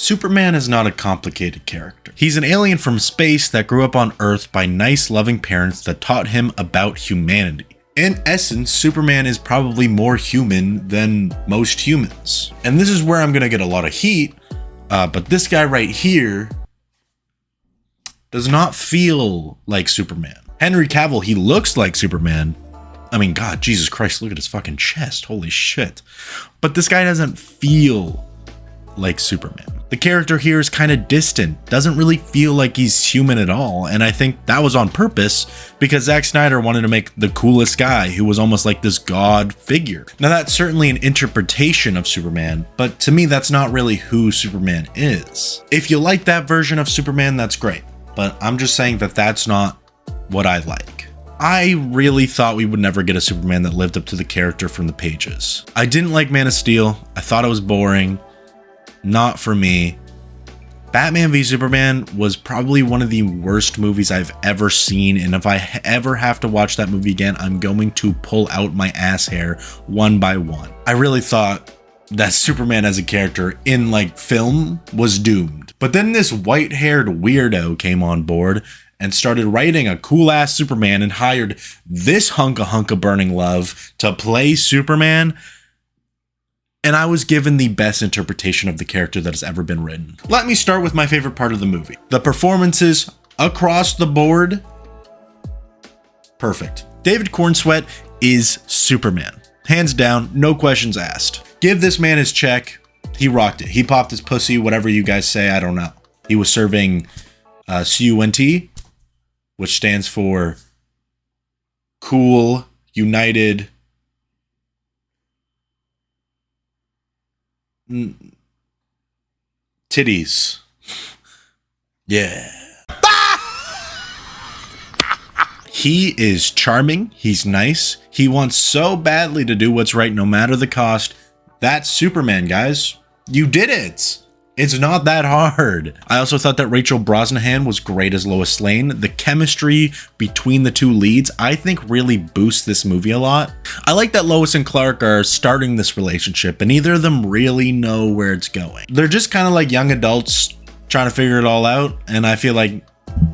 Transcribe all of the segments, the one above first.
Superman is not a complicated character. He's an alien from space that grew up on Earth by nice, loving parents that taught him about humanity. In essence, Superman is probably more human than most humans. And this is where I'm gonna get a lot of heat, but this guy right here does not feel like Superman. Henry Cavill, he looks like Superman. I mean, God, Jesus Christ, look at his fucking chest, holy shit. But this guy doesn't feel like Superman. The character here is kind of distant, doesn't really feel like he's human at all, and I think that was on purpose because Zack Snyder wanted to make the coolest guy who was almost like this god figure. Now that's certainly an interpretation of Superman, but to me that's not really who Superman is. If you like that version of Superman, that's great, but I'm just saying that that's not what I like. I really thought we would never get a Superman that lived up to the character from the pages. I didn't like Man of Steel, I thought it was boring. Not for me. Batman v Superman was probably one of the worst movies I've ever seen, and if I ever have to watch that movie again, I'm going to pull out my ass hair one by one. I really thought that Superman as a character in like film was doomed. But then this white-haired weirdo came on board and started writing a cool-ass Superman and hired this hunk of burning love to play Superman. And I was given the best interpretation of the character that has ever been written. Let me start with my favorite part of the movie. The performances across the board, perfect. David Cornsweet is Superman. Hands down, no questions asked. Give this man his check. He rocked it. He popped his pussy, whatever you guys say, I don't know. He was serving CUNT, which stands for Cool, United, titties. Yeah. He is charming. He's nice. He wants so badly to do what's right no matter the cost. That's Superman, guys. You did it. It's not that hard. I also thought that Rachel Brosnahan was great as Lois Lane. The chemistry between the two leads, I think, really boosts this movie a lot. I like that Lois and Clark are starting this relationship, and neither of them really know where it's going. They're just kind of like young adults trying to figure it all out, and I feel like,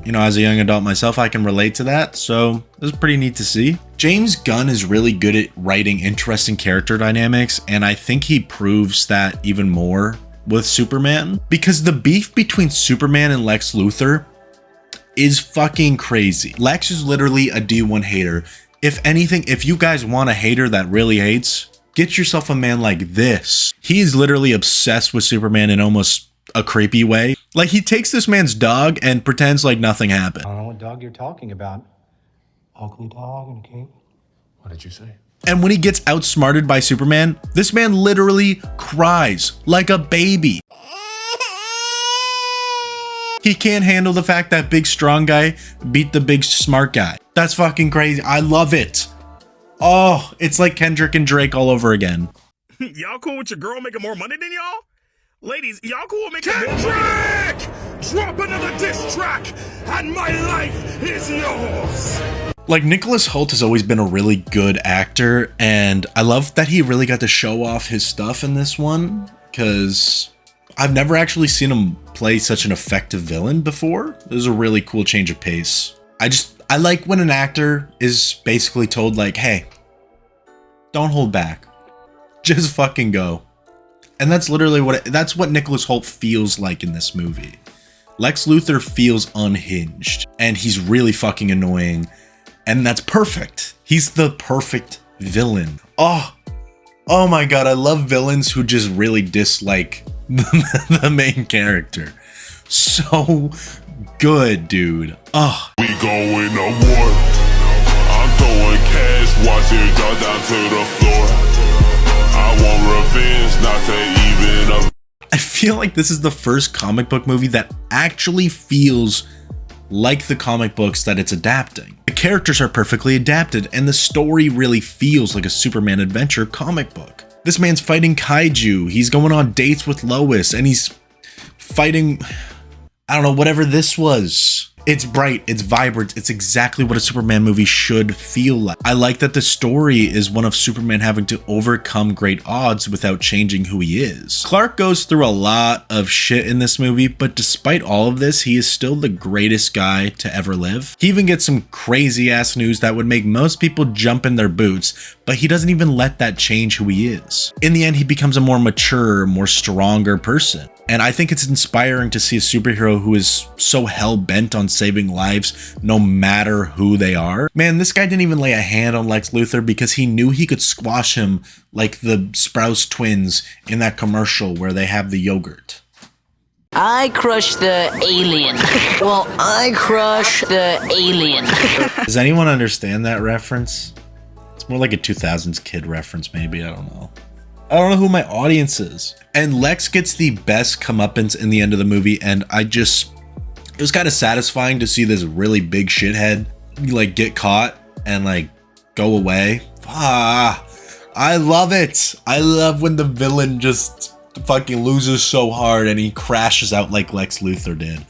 you know, as a young adult myself, I can relate to that, so it was pretty neat to see. James Gunn is really good at writing interesting character dynamics, and I think he proves that even more with Superman, because the beef between Superman and Lex Luthor is fucking crazy. Lex is literally a D1 hater. If anything, if you guys want a hater that really hates, get yourself a man like this. He is literally obsessed with Superman in almost a creepy way. Like, he takes this man's dog and pretends like nothing happened. I don't know what dog you're talking about. Ugly dog and a king. What did you say? And when he gets outsmarted by Superman, this man literally cries like a baby. He can't handle the fact that big strong guy beat the big smart guy. That's fucking crazy. I love it. Oh, it's like Kendrick and Drake all over again. Y'all cool with your girl making more money than y'all? Ladies, y'all cool with making more money? Drop another diss track, and my life is yours. Like, Nicholas Hoult has always been a really good actor, and I love that he really got to show off his stuff in this one, because I've never actually seen him play such an effective villain before. It was a really cool change of pace. I like when an actor is basically told, like, hey, don't hold back. Just fucking go. And that's literally that's what Nicholas Hoult feels like in this movie. Lex Luthor feels unhinged, and he's really fucking annoying. And that's perfect. He's the perfect villain. Oh my God. I love villains who just really dislike the main character. So good, dude. Oh. We going to war. I'm throwing cash, watch it drop down to the floor. I want revenge, not to even. I feel like this is the first comic book movie that actually feels like the comic books that it's adapting. The characters are perfectly adapted, and the story really feels like a Superman adventure comic book. This man's fighting kaiju, he's going on dates with Lois, and he's fighting, I don't know, whatever this was. It's bright, it's vibrant, it's exactly what a Superman movie should feel like. I like that the story is one of Superman having to overcome great odds without changing who he is. Clark goes through a lot of shit in this movie, but despite all of this, he is still the greatest guy to ever live. He even gets some crazy ass news that would make most people jump in their boots, but he doesn't even let that change who he is. In the end, he becomes a more mature, more stronger person. And I think it's inspiring to see a superhero who is so hell-bent on saving lives no matter who they are. Man, this guy didn't even lay a hand on Lex Luthor because he knew he could squash him like the Sprouse twins in that commercial where they have the yogurt. I crush the alien. Well, I crush the alien. Does anyone understand that reference? It's more like a 2000s kid reference, maybe. I don't know. I don't know who my audience is. And Lex gets the best comeuppance in the end of the movie, and it was kind of satisfying to see this really big shithead like get caught and like go away. I love it. I love when the villain just fucking loses so hard and he crashes out like Lex Luthor did.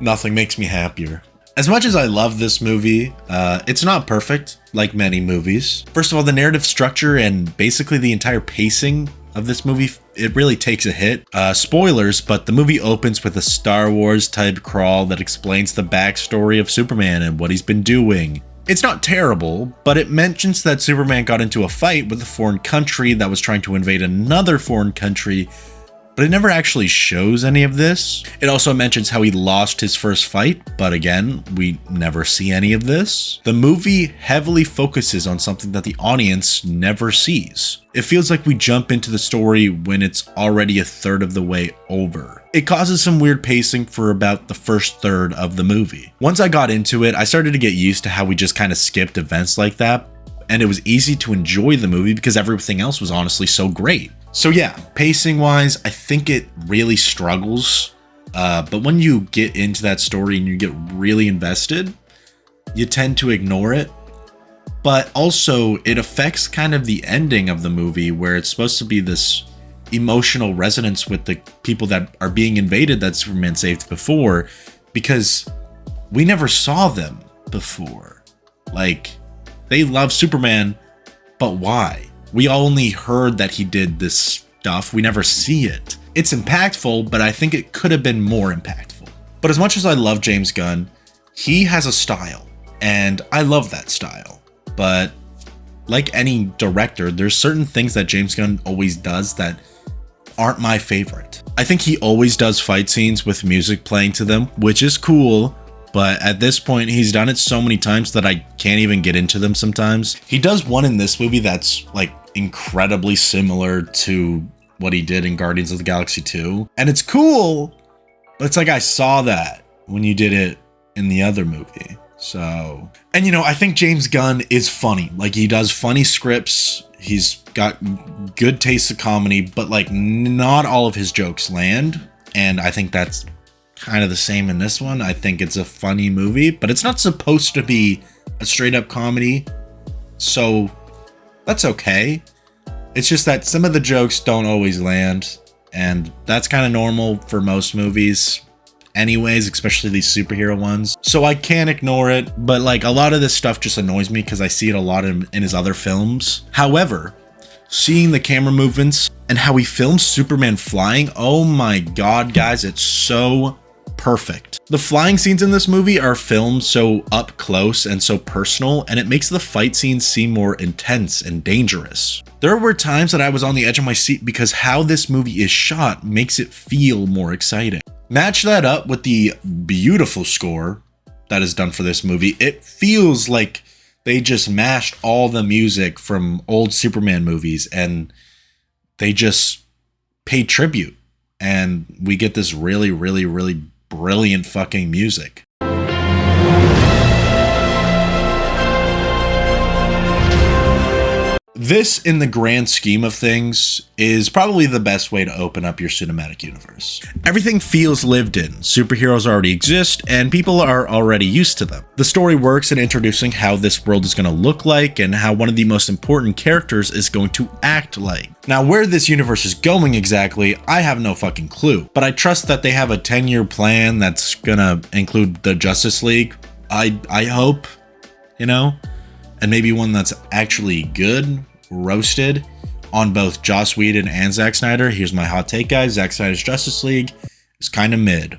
Nothing makes me happier. As much as I love this movie, it's not perfect, like many movies. First of all, the narrative structure and basically the entire pacing of this movie, it really takes a hit. Spoilers, but the movie opens with a Star Wars type crawl that explains the backstory of Superman and what he's been doing. It's not terrible, but it mentions that Superman got into a fight with a foreign country that was trying to invade another foreign country, but it never actually shows any of this. It also mentions how he lost his first fight, but again, we never see any of this. The movie heavily focuses on something that the audience never sees. It feels like we jump into the story when it's already a third of the way over. It causes some weird pacing for about the first third of the movie. Once I got into it, I started to get used to how we just kind of skipped events like that, and it was easy to enjoy the movie because everything else was honestly so great. So yeah, pacing wise, I think it really struggles. But when you get into that story and you get really invested, you tend to ignore it. But also it affects kind of the ending of the movie where it's supposed to be this emotional resonance with the people that are being invaded that Superman saved before, because we never saw them before. Like, they love Superman, but why? We only heard that he did this stuff. We never see it. It's impactful, but I think it could have been more impactful. But as much as I love James Gunn, he has a style, and I love that style. But like any director, there's certain things that James Gunn always does that aren't my favorite. I think he always does fight scenes with music playing to them, which is cool. But at this point, he's done it so many times that I can't even get into them sometimes. He does one in this movie that's like incredibly similar to what he did in Guardians of the Galaxy 2. And it's cool, but it's like I saw that when you did it in the other movie. So, and you know, I think James Gunn is funny. Like, he does funny scripts. He's got good taste of comedy, but like not all of his jokes land. And I think that's kind of the same in this one. I think it's a funny movie, but it's not supposed to be a straight up comedy. So that's okay. It's just that some of the jokes don't always land, and that's kind of normal for most movies anyways, especially these superhero ones. So I can't ignore it, but like a lot of this stuff just annoys me because I see it a lot in his other films. However, seeing the camera movements and how he films Superman flying, oh my god, guys, it's so perfect. The flying scenes in this movie are filmed so up close and so personal, and it makes the fight scenes seem more intense and dangerous. There were times that I was on the edge of my seat because how this movie is shot makes it feel more exciting. Match that up with the beautiful score that is done for this movie. It feels like they just mashed all the music from old Superman movies and they just paid tribute, and we get this really, really, really brilliant fucking music. This, in the grand scheme of things, is probably the best way to open up your cinematic universe. Everything feels lived in, superheroes already exist, and people are already used to them. The story works in introducing how this world is going to look like and how one of the most important characters is going to act like. Now, where this universe is going exactly, I have no fucking clue, but I trust that they have a 10-year plan that's gonna include the Justice League. I hope, you know? And maybe one that's actually good, roasted on both Joss Whedon and Zack Snyder. Here's my hot take, guys. Zack Snyder's Justice League is kind of mid.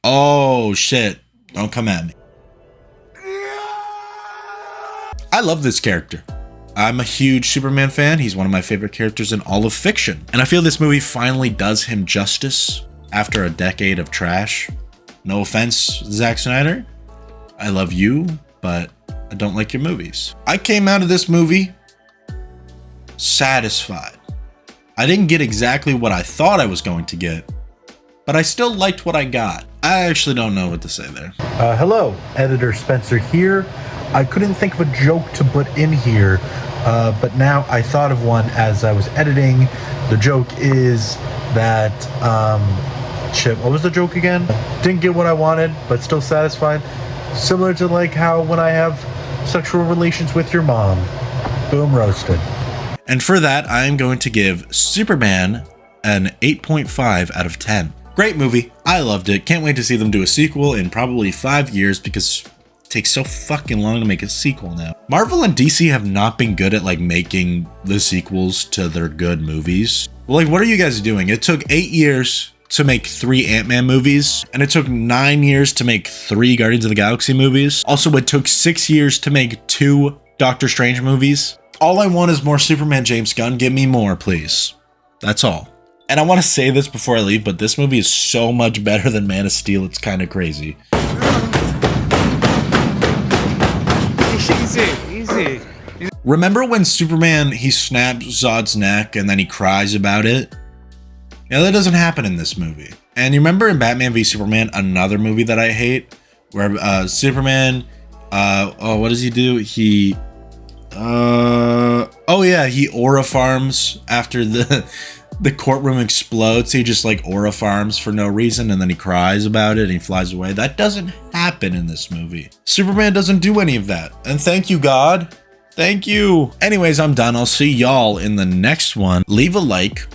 Oh, shit. Don't come at me. I love this character. I'm a huge Superman fan. He's one of my favorite characters in all of fiction. And I feel this movie finally does him justice after a decade of trash. No offense, Zack Snyder. I love you, but I don't like your movies. I came out of this movie satisfied. I didn't get exactly what I thought I was going to get, but I still liked what I got. I actually don't know what to say there. Hello, Editor Spencer here. I couldn't think of a joke to put in here, but now I thought of one as I was editing. The joke is that, shit, what was the joke again? Didn't get what I wanted, but still satisfied. Similar to like how when I have sexual relations with your mom. Boom, roasted. And for that, I am going to give Superman an 8.5 out of 10. Great movie. I loved it. Can't wait to see them do a sequel in probably 5 years because it takes so fucking long to make a sequel now. Marvel and DC have not been good at like making the sequels to their good movies. Like, what are you guys doing? It took 8 years to make 3 Ant-Man movies, and it took 9 years to make 3 Guardians of the Galaxy movies. Also, it took 6 years to make 2 Doctor Strange movies. All I want is more Superman, James Gunn. Give me more, please. That's all. And I want to say this before I leave, but this movie is so much better than Man of Steel, it's kind of crazy. Easy. Remember when Superman, he snaps Zod's neck and then he cries about it? Yeah, that doesn't happen in this movie. And you remember in Batman v Superman, another movie that I hate, where Superman, what does he do? He aura farms after the courtroom explodes. He just like aura farms for no reason, and then he cries about it and he flies away. That doesn't happen in this movie. Superman doesn't do any of that. And thank you, God. Thank you. Anyways, I'm done. I'll see y'all in the next one. Leave a like,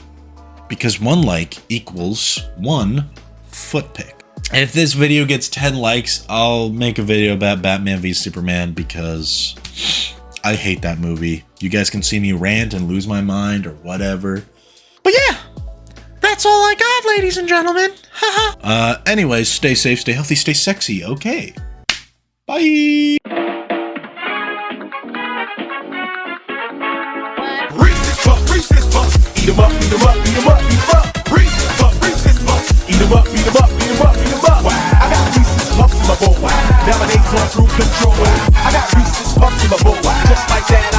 because 1 like equals 1 foot pick. And if this video gets 10 likes, I'll make a video about Batman v Superman because I hate that movie. You guys can see me rant and lose my mind or whatever. But yeah, that's all I got, ladies and gentlemen. Anyways, stay safe, stay healthy, stay sexy. Okay. Bye. Reach this fuck, eat 'em up, eat 'em up, eat 'em up, eat 'em up. Reach this fuck, eat 'em up, eat 'em up, eat 'em up, eat 'em up. I got Reese's Puffs in my bowl. Now my name's on through control. I got Reese's Puffs in my bowl. Just like that.